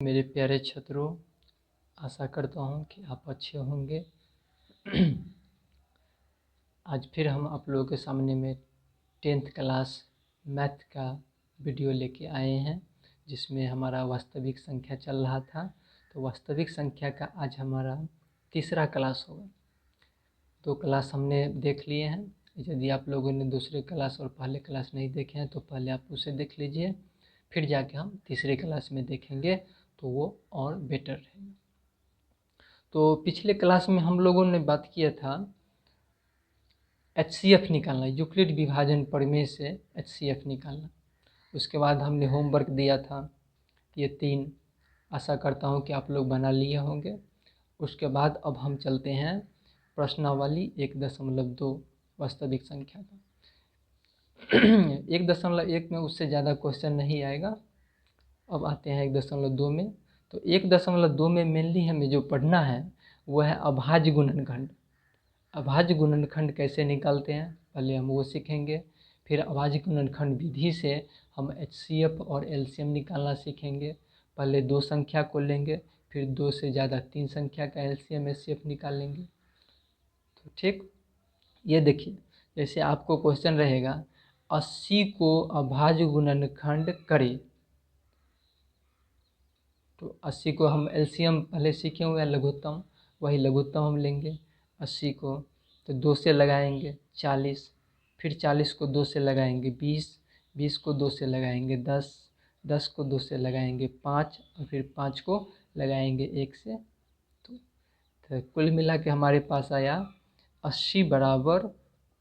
मेरे प्यारे छात्रों, आशा करता हूँ कि आप अच्छे होंगे। आज फिर हम आप लोगों के सामने में 10th क्लास मैथ का वीडियो लेके आए हैं, जिसमें हमारा वास्तविक संख्या चल रहा था। तो वास्तविक संख्या का आज हमारा तीसरा क्लास होगा। 2 क्लास हमने देख लिए हैं। यदि आप लोगों ने दूसरे क्लास और पहले क्लास नहीं देखे हैं तो पहले आप उसे देख लीजिए, फिर जाके हम तीसरे क्लास में देखेंगे तो वो और बेटर रहेगा। तो पिछले क्लास में हम लोगों ने बात किया था HCF निकालना, यूक्लिड विभाजन प्रमेय से HCF निकालना। उसके बाद हमने होमवर्क दिया था ये 3, आशा करता हूँ कि आप लोग बना लिए होंगे। उसके बाद अब हम चलते हैं प्रश्नावली 1.2 वास्तविक संख्या का। 1.1 में उससे ज़्यादा क्वेश्चन नहीं आएगा। अब आते हैं 1.2 में। तो 1.2 में मेनली हमें जो पढ़ना है वो है अभाज्य गुणनखंड। अभाज्य गुणनखंड कैसे निकालते हैं पहले हम वो सीखेंगे। फिर अभाज्य गुणनखंड विधि से हम HCF और LCM निकालना सीखेंगे। पहले 2 संख्या को लेंगे, फिर 2 से ज़्यादा 3 संख्या का LCM HCF निकालेंगे। तो ठीक, ये देखिए, जैसे आपको क्वेश्चन रहेगा 80 को अभाज्य गुणनखंड करें। तो 80 को हम LCM पहले सीखे हुए हैं, लघुत्तम, वही लघुत्तम हम लेंगे। 80 को तो 2 से लगाएंगे 40, फिर 40 को 2 से लगाएंगे 20, 20 को 2 से लगाएंगे 10, 10 को 2 से लगाएंगे 5, और फिर 5 को लगाएंगे 1 से। तो कुल मिला के हमारे पास आया 80 बराबर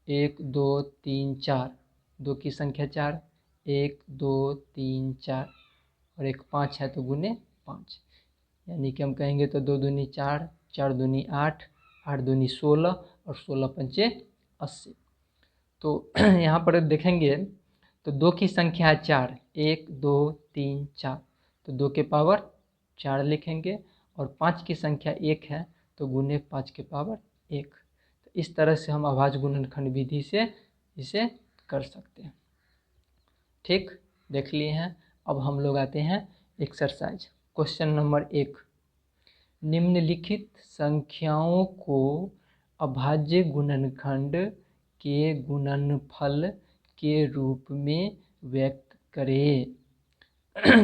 1 2 3 4, 2 की संख्या 4, 1 2 3 4, और एक 5 है तो गुने 5, यानी कि हम कहेंगे तो 2 दूनी 4, 4 दूनी 8, 8 दूनी 16, और 16 पंचे 80। तो यहाँ पर देखेंगे तो 2 की संख्या है 4, 1 2 3 4, तो 2 के पावर 4 लिखेंगे, और 5 की संख्या 1 है तो गुने 5 के पावर 1। तो इस तरह से हम अभाज्य गुणनखंड विधि से इसे कर सकते हैं। ठीक, देख लिए हैं। अब हम लोग आते हैं एक्सरसाइज क्वेश्चन नंबर 1। निम्नलिखित संख्याओं को अभाज्य गुणनखंड के गुणनफल के रूप में व्यक्त करें।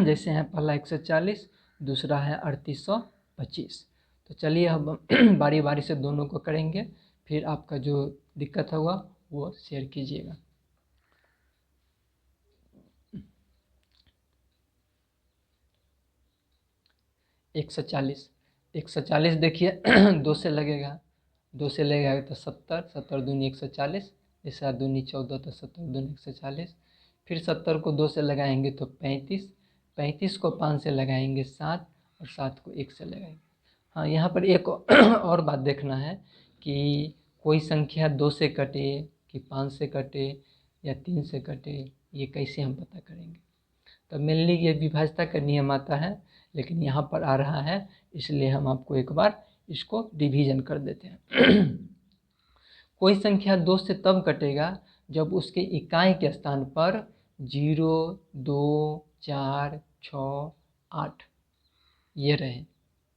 जैसे हैं पहला 140, दूसरा है 3825। तो चलिए हम बारी बारी से दोनों को करेंगे, फिर आपका जो दिक्कत होगा वो शेयर कीजिएगा। एक सौ चालीस देखिए 2 से लगेगा, 2 से लगेगा तो 70, 70 दूनी 140, जैसे 7 दूनी 14, तो 70 दूनी 140। फिर 70 को 2 से लगाएंगे तो 35, 35 को 5 से लगाएंगे 7, और 7 को 1 से लगाएंगे। हाँ, यहाँ पर एक और बात देखना है कि कोई संख्या 2 से कटे कि 5 से कटे या 3 से कटे, ये कैसे हम पता करेंगे। तो मेनली ये विभाज्यता का नियम आता है, लेकिन यहाँ पर आ रहा है इसलिए हम आपको एक बार इसको डिवीजन कर देते हैं। कोई संख्या 2 से तब कटेगा जब उसके इकाई के स्थान पर 0 2 4 6 8 ये रहे।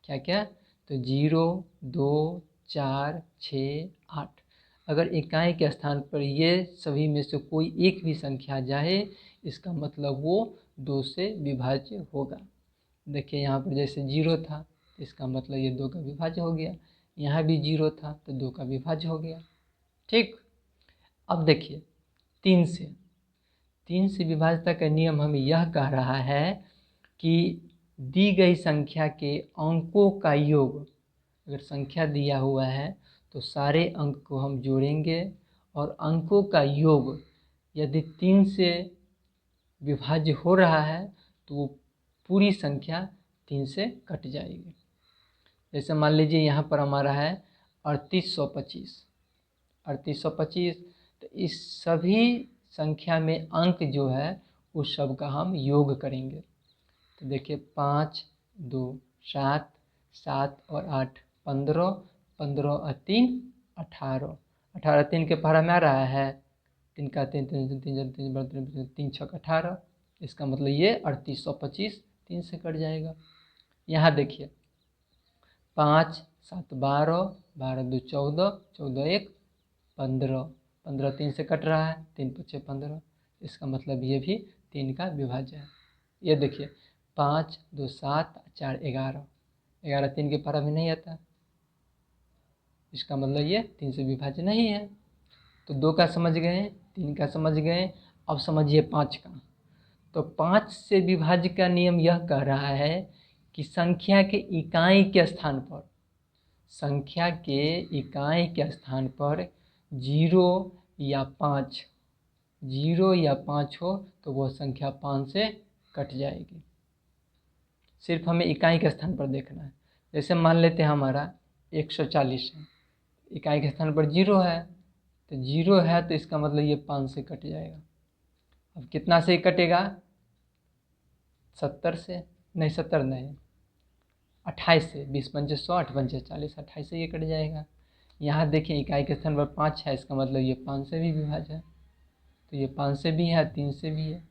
क्या क्या, तो 0 2 4 6 8। अगर इकाई के स्थान पर ये सभी में से कोई एक भी संख्या जाए, इसका मतलब वो 2 से विभाज्य होगा। देखिए यहाँ पर जैसे 0 था, इसका मतलब ये 2 का विभाज्य हो गया। यहाँ भी 0 था तो 2 का विभाज्य हो गया। ठीक, अब देखिए 3 से विभाज्यता का नियम हमें यह कह रहा है कि दी गई संख्या के अंकों का योग, अगर संख्या दिया हुआ है तो सारे अंक को हम जोड़ेंगे, और अंकों का योग यदि 3 से विभाज्य हो रहा है तो वो पूरी संख्या 3 से कट जाएगी। जैसे मान लीजिए यहाँ पर हमारा है 3825, 3825, तो इस सभी संख्या में अंक जो है उस सब का हम योग करेंगे। तो देखिए 5 2 7, 7 और 8 15, 15 और 3 18, 18 3 के पहाड़ा में आ रहा है 3 का 3 3 3 3 3 6 18। इसका मतलब ये 3825 3 से कट जाएगा। यहाँ देखिए 5 7 12, 12 2 14, 14 1 15, 15 3 से कट रहा है, 3 5 15, इसका मतलब ये भी 3 का विभाज्य है। ये देखिए 5 2 7 4 11, 11 3 के पारा में नहीं आता, इसका मतलब ये 3 से विभाज्य नहीं है। तो 2 का समझ गए, 3 का समझ गए, अब समझिए 5 का। तो 5 से विभाज्य का नियम यह कह रहा है कि संख्या के इकाई के स्थान पर, संख्या के इकाई के स्थान पर 0 या 5, 0 या 5 हो तो वह संख्या 5 से कट जाएगी। सिर्फ हमें इकाई के स्थान पर देखना है। जैसे मान लेते हैं हमारा 140 है, इकाई के स्थान पर 0 है, तो 0 है तो इसका मतलब ये 5 से कट जाएगा। अब कितना से कटेगा? 70 से नहीं, 70 नहीं, 28 से, 20 पंचे 100, 8 पंचे 40, 28 से ये कट जाएगा। यहाँ देखिए इकाई के स्थान पर 5 है, इसका मतलब ये 5 से भी विभाज्य है, तो ये 5 से भी है, 3 से भी है।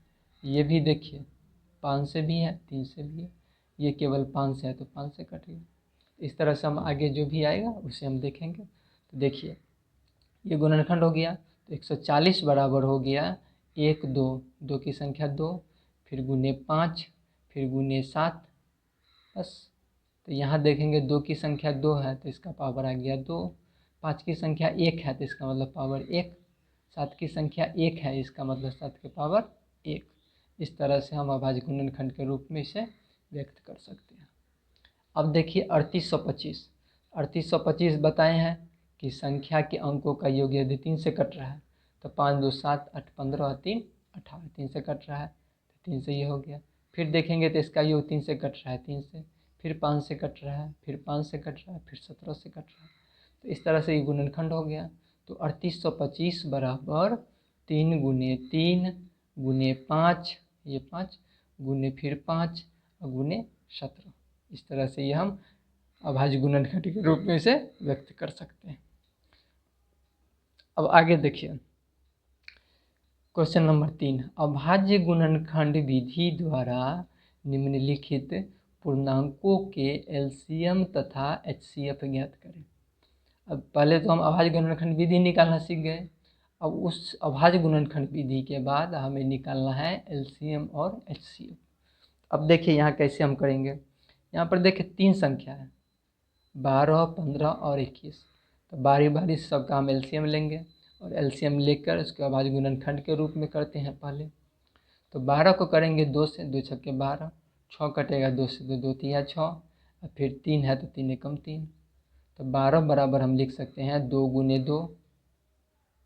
ये भी देखिए 5 से भी है, 3 से भी है, ये केवल 5 से है तो 5 से कटेगा। इस तरह से हम आगे जो भी आएगा उसे हम देखेंगे। तो देखिए ये गुणनखंड हो गया, तो 140 बराबर हो गया 1 2, 2 की संख्या 2, फिर गुने 5, फिर गुने 7, बस। तो यहाँ देखेंगे 2 की संख्या 2 है तो इसका पावर आ गया 2, 5 की संख्या 1 है तो इसका मतलब पावर 1, 7 की संख्या 1 है, इसका मतलब 7 के पावर 1। इस तरह से हम अभाज्य गुणनखंड के रूप में इसे व्यक्त कर सकते हैं। अब देखिए 3825, 3825 बताए हैं कि संख्या के अंकों का योग यदि 3 से कट रहा है तो 5 2 7 8 15 3 18, 3 से कट रहा है तो 3 से ये हो गया। फिर देखेंगे तो इसका योग 3 से कट रहा है, 3 से, फिर 5 से कट रहा है, फिर 5 से कट रहा है, फिर 17 से कट रहा है, तो इस तरह से ये गुणनखंड हो गया। तो 3825 बराबर 3 गुने 3 गुने 5, ये 5 गुने फिर 5 और गुने 17, इस तरह से ये हम अभाज्य गुणनखंड के रूप में इसे व्यक्त कर सकते हैं। अब आगे देखिए क्वेश्चन नंबर 3, अभाज्य गुणनखंड विधि द्वारा निम्नलिखित पूर्णांकों के एलसीएम तथा एचसीएफ ज्ञात करें। अब पहले तो हम अभाज्य गुणनखंड विधि निकालना सीख गए, अब उस अभाज्य गुणनखंड विधि के बाद हमें निकालना है एलसीएम और एचसीएफ। अब देखिए यहाँ कैसे हम करेंगे। यहाँ पर देखिए 3 संख्या है, 12 15 और 21, तो बारी बारी से सबका हम एलसीएम लेंगे और एलसीएम लेकर उसके अभाज्य गुणनखंड के रूप में करते हैं पहले। तो 12 को करेंगे 2 से, 2 छक्के 12, 6 कटेगा 2 से, तो 2 तिया 6, और फिर 3 है तो 3 एकम 3, तो 12 बराबर हम लिख सकते हैं 2 गुने 2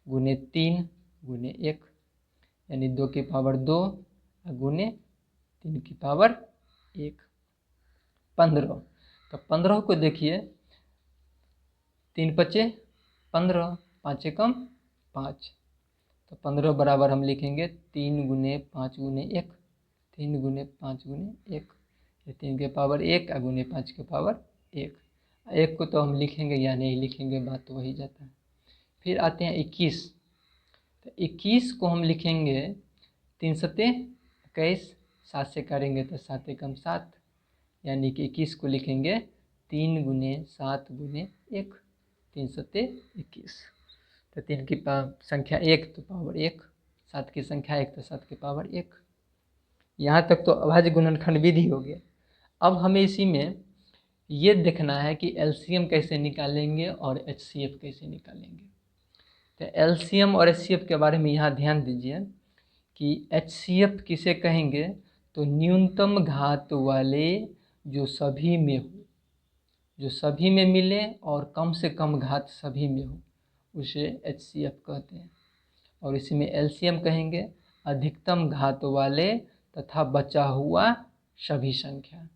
गुने 3 गुने 1, यानी 2 की पावर 2 गुने 3 की पावर 1, 15। तो 15 को देखिए 3 पचे 15, 5 एकम 5, तो 15 बराबर हम लिखेंगे 3 गुने 5 गुने 1, 3 गुने 5 गुने 1, ये 3 के पावर 1 गुने 5 के पावर 1, 1 को तो हम लिखेंगे या नहीं लिखेंगे बात तो वही जाता है। फिर आते हैं 21, तो 21 को हम लिखेंगे 3 सत्ते 21, 7 से करेंगे तो 7 एकम 7, यानी कि 21 को लिखेंगे 3 गुने 7 गुने 1, 3 सत्ते 21, तो 3 की संख्या 1 तो पावर 1, 7 की संख्या 1 तो 7 की पावर 1। यहाँ तक तो अभाज्य गुणनखंड विधि हो गया। अब हमें इसी में ये देखना है कि एलसीएम कैसे निकालेंगे और एचसीएफ कैसे निकालेंगे। तो एलसीएम और एचसीएफ के बारे में यहाँ ध्यान दीजिए कि एचसीएफ किसे कहेंगे, तो न्यूनतम घात वाले जो सभी में हो, जो सभी में मिले और कम से कम घात सभी में हो, उसे एचसीएफ कहते हैं। और इसमें एलसीएम कहेंगे अधिकतम घात वाले तथा बचा हुआ सभी संख्या,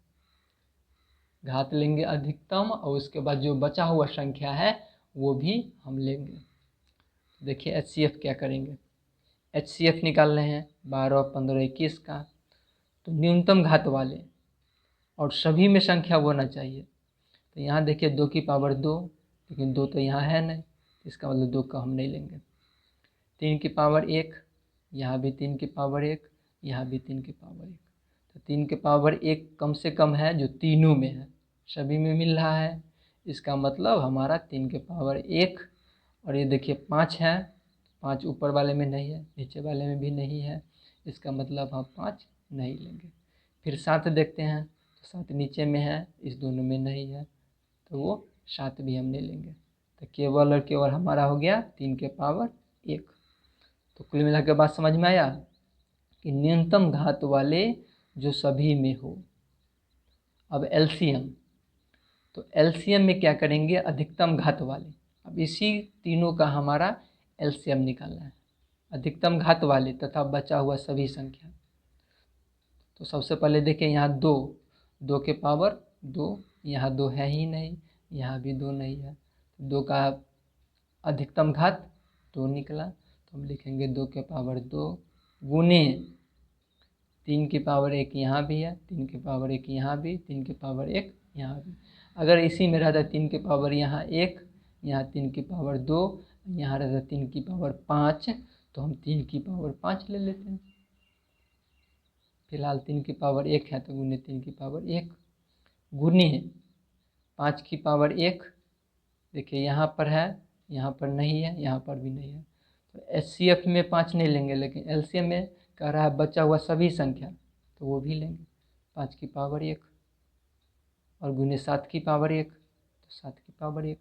घात लेंगे अधिकतम और उसके बाद जो बचा हुआ संख्या है वो भी हम लेंगे। देखिए एचसीएफ क्या करेंगे, एचसीएफ निकाल रहे हैं 12 15 21 का, तो न्यूनतम घात वाले और सभी में संख्या होना चाहिए। तो यहाँ देखिए 2 की पावर 2, लेकिन 2 तो यहाँ है नहीं, इसका मतलब 2 का हम नहीं लेंगे। 3 की पावर 1, यहाँ भी 3 की पावर 1, यहाँ भी 3 की पावर 1, तो 3 के पावर 1 कम से कम है जो तीनों में है, सभी में मिल रहा है। इसका मतलब हमारा 3 के पावर 1, और ये देखिए 5 है, 5 ऊपर वाले में नहीं है, नीचे वाले में भी नहीं है, इसका मतलब हम 5 नहीं लेंगे। फिर 7 देखते हैं, तो 7 नीचे में है, इस दोनों में नहीं है, तो वो 7 भी हम नहीं लेंगे। तो केवल और केवल हमारा हो गया 3 के पावर 1। तो कुल मिला के बात समझ में आया कि न्यूनतम घात वाले जो सभी में हो। अब एलसीएम, तो एलसीएम में क्या करेंगे, अधिकतम घात वाले। अब इसी तीनों का हमारा एलसीएम निकालना है, अधिकतम घात वाले तथा बचा हुआ सभी संख्या। तो सबसे पहले देखें यहाँ 2, 2 के पावर 2, यहाँ 2 है ही नहीं, यहाँ भी 2 नहीं है, 2 का अधिकतम घात 2 निकला। तो हम लिखेंगे 2 के पावर 2 गुने 3 की पावर 1 यहाँ भी है, 3 की पावर 1 यहाँ भी, 3 की पावर 1 यहाँ भी। अगर इसी में रहता 3 की पावर यहाँ 1, यहाँ 3 की पावर 2, यहाँ रहता 3 की पावर 5, तो हम 3 की पावर 5 ले लेते हैं। फिलहाल 3 की पावर 1 है, तो गुने 3 की पावर 1 गुने 5 की पावर 1। देखिए यहाँ पर है, यहाँ पर नहीं है, यहाँ पर भी नहीं है। तो एचसीएफ में 5 नहीं लेंगे, लेकिन एलसीएम में कह रहा है बचा हुआ सभी संख्या, तो वो भी लेंगे। 5 की पावर 1 और गुने 7 की पावर 1, तो 7 की पावर 1।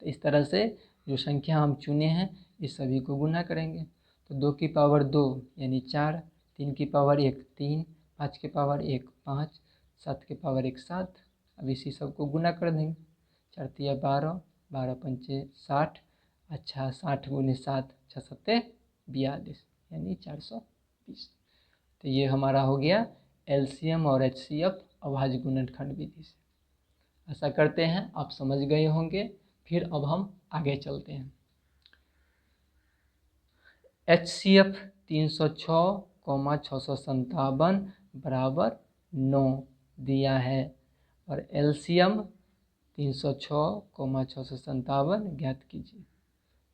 तो इस तरह से जो संख्या हम चुने हैं इस सभी को गुना करेंगे। तो 2 की पावर 2 यानी 4, 3 की पावर 1 3, 5 की पावर 1 5, 7 की पावर 1 7। अब इसी सब को गुना कर देंगे। 4 तिया 12, 12 पंचे 60, अच्छा 60 गुने 7 6 सत्ते 42 यानी 420। तो ये हमारा हो गया एलसीएम और एचसीएफ अभाज्य गुणनखंड विधि से। ऐसा करते हैं आप समझ गए होंगे। फिर अब हम आगे चलते हैं। HCF 306,657 बराबर 9 दिया है और LCM 306,657 ज्ञात कीजिए।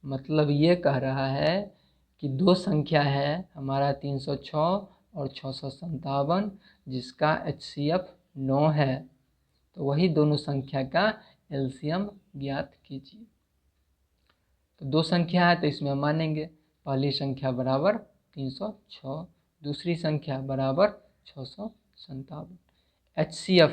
मतलब ये कह रहा है कि दो संख्या है हमारा 306 और 657 जिसका HCF 9 है, तो वही दोनों संख्या का एलसीएम ज्ञात कीजिए। तो दो संख्या है तो इसमें हम मानेंगे पहली संख्या बराबर 306, दूसरी संख्या बराबर 657। HCF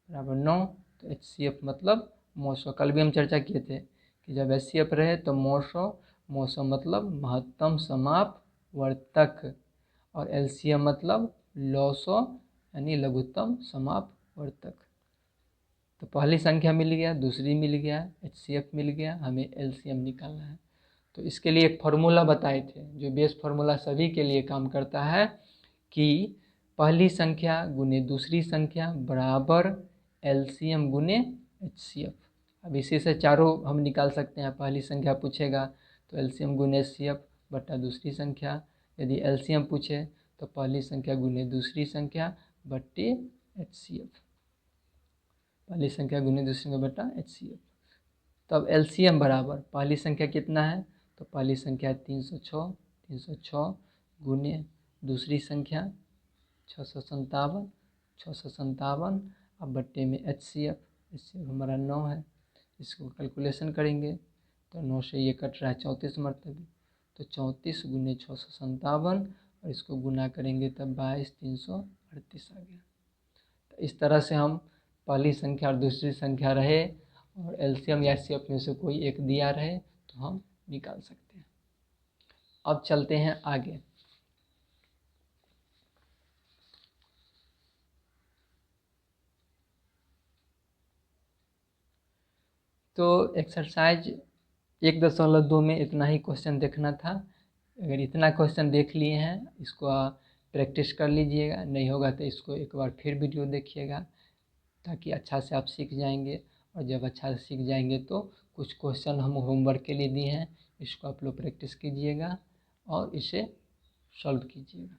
बराबर 9, तो HCF मतलब मोसो। कल भी हम चर्चा किए थे कि जब HCF रहे तो मोसो, मोसो मतलब महत्तम समापवर्तक, और LCM मतलब लॉसो यानी लघुत्तम समापवर्तक। तो पहली संख्या मिल गया, दूसरी मिल गया, HCF मिल गया, हमें LCM निकालना है। तो इसके लिए एक फार्मूला बताए थे जो बेस फार्मूला सभी के लिए काम करता है कि पहली संख्या गुने दूसरी संख्या बराबर LCM गुने HCF। अब इसी से चारों हम निकाल सकते हैं। पहली संख्या पूछेगा तो LCM गुने HCF बटा दूसरी संख्या, यदि LCM पूछे तो पहली संख्या गुने दूसरी संख्या बट्टे HCF, पहली संख्या गुने दूसरी संख्या बटा HCF। तब LCM बराबर पहली संख्या कितना है, तो पहली संख्या 306, 306 गुने दूसरी संख्या 657, 657 अब बट्टे में HCF, HCF हमारा 9 है। इसको कैलकुलेशन करेंगे तो 9 से ये कट रहा है 34 मरतबे, तो 34 गुने 657 और इसको गुना करेंगे तब 22,338 आ गया। तो इस तरह से हम पहली संख्या और दूसरी संख्या रहे और LCM या HCF में से कोई एक दिया रहे तो हम निकाल सकते हैं। अब चलते हैं आगे। तो एक्सरसाइज 1.2 में इतना ही क्वेश्चन देखना था। अगर इतना क्वेश्चन देख लिए हैं इसको प्रैक्टिस कर लीजिएगा, नहीं होगा तो इसको एक बार फिर वीडियो देखिएगा ताकि अच्छा से आप सीख जाएंगे। और जब अच्छा से सीख जाएंगे तो कुछ क्वेश्चन हम होमवर्क के लिए दिए हैं, इसको आप लोग प्रैक्टिस कीजिएगा और इसे सॉल्व कीजिएगा।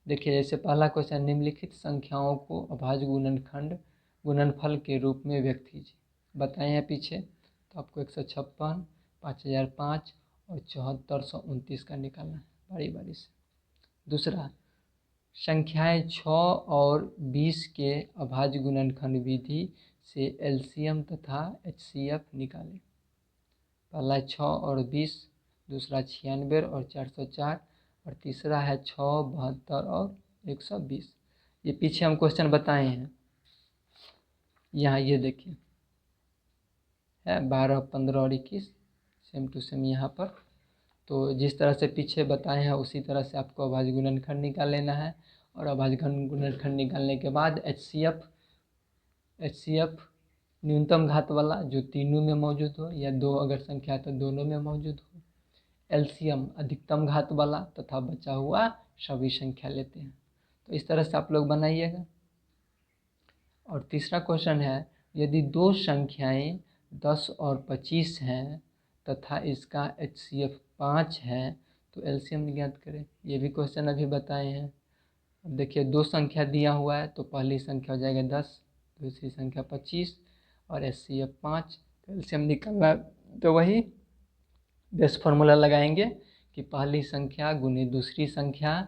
देखिए जैसे पहला क्वेश्चन, निम्नलिखित संख्याओं को अभाज्य गुणनफल के रूप में व्यक्त कीजिए। बताए हैं पीछे, तो आपको 156, 5005 और 7429 का निकालना है बारी बारी से। दूसरा, संख्याएं 6 और 20 के अभाज्य गुणनखंड विधि से एलसीएम तथा एचसीएफ निकालें। पहला है 6 और 20, दूसरा 96 और 404 और तीसरा है 6, 72 और 120। ये पीछे हम क्वेश्चन बताए हैं। यहाँ ये देखिए है 12, 15 और 21, सेम टू सेम यहाँ पर। तो जिस तरह से पीछे बताए हैं उसी तरह से आपको अभाज्य गुणनखंड निकाल लेना है। और अभाज्य गुणनखंड निकालने के बाद एचसीएफ न्यूनतम घात वाला जो तीनों में मौजूद हो, या दो अगर संख्या तो दोनों में मौजूद हो। एलसीएम अधिकतम घात वाला तथा बचा हुआ सभी संख्या लेते हैं। तो इस तरह से आप लोग बनाइएगा। और तीसरा क्वेश्चन है, यदि दो संख्याएं 10 और 25 हैं तथा इसका एचसीएफ 5 है तो एलसीएम ज्ञात करें। ये भी क्वेश्चन अभी बताए हैं। अब देखिए दो संख्या दिया हुआ है तो पहली संख्या हो जाएगा 10, दूसरी संख्या 25 और एचसीएफ 5। तो एलसीएम निकालना तो वही बेस फॉर्मूला लगाएंगे कि पहली संख्या गुने दूसरी संख्या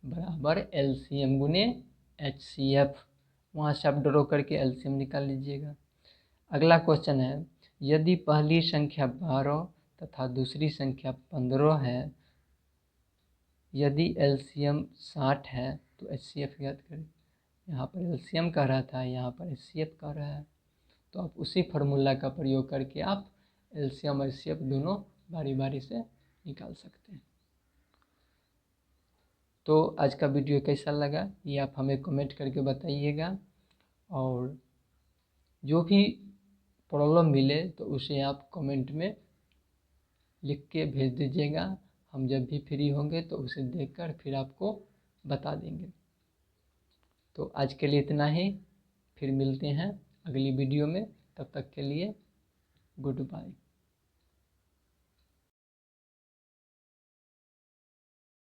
बराबर एलसीएम गुने एचसीएफ। वहाँ से आप ड्रॉ करके एलसीएम निकाल लीजिएगा। अगला क्वेश्चन है, यदि पहली संख्या 12 तथा दूसरी संख्या 15 है, यदि एलसीएम 60 है तो एचसीएफ ज्ञात करें। यहाँ पर एलसीएम कह रहा था, यहाँ पर एचसीएफ कह रहा है। तो आप उसी फार्मूला का प्रयोग करके आप एलसीएम और एचसीएफ दोनों बारी बारी से निकाल सकते हैं। तो आज का वीडियो कैसा लगा ये आप हमें कमेंट करके बताइएगा। और जो भी प्रॉब्लम मिले तो उसे आप कमेंट में लिख के भेज दीजिएगा। हम जब भी फ्री होंगे तो उसे देखकर फिर आपको बता देंगे। तो आज के लिए इतना ही, फिर मिलते हैं अगली वीडियो में। तब तक के लिए गुड बाय।